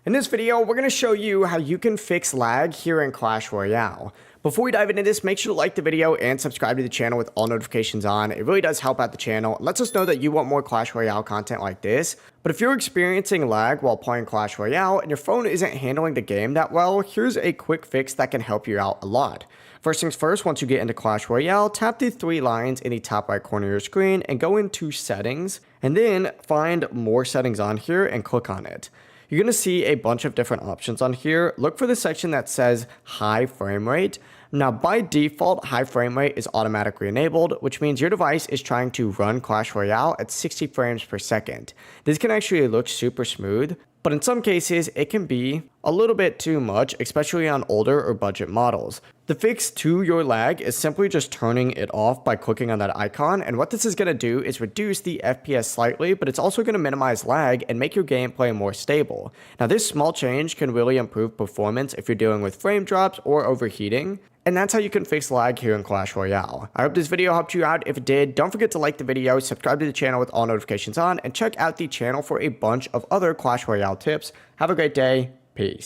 In this video, we're going to show you how you can fix lag here in Clash Royale. Before we dive into this, make sure to like the video and subscribe to the channel with all notifications on. It really does help out the channel. It lets us know that you want more Clash Royale content like this. But if you're experiencing lag while playing Clash Royale and your phone isn't handling the game that well, here's a quick fix that can help you out a lot. First things first, once you get into Clash Royale, tap the three lines in the top right corner of your screen and go into settings, and then find more settings on here and click on it. You're going to see a bunch of different options on here. Look for the section that says high frame rate. Now, by default, high frame rate is automatically enabled, which means your device is trying to run Clash Royale at 60 frames per second. This can actually look super smooth, but in some cases, it can be a little bit too much, especially on older or budget models. The fix to your lag is simply just turning it off by clicking on that icon, and what this is going to do is reduce the FPS slightly, but it's also going to minimize lag and make your gameplay more stable. Now, this small change can really improve performance if you're dealing with frame drops or overheating, and that's how you can fix lag here in Clash Royale. I hope this video helped you out. If it did, don't forget to like the video, subscribe to the channel with all notifications on, and check out the channel for a bunch of other Clash Royale tips. Have a great day. Peace.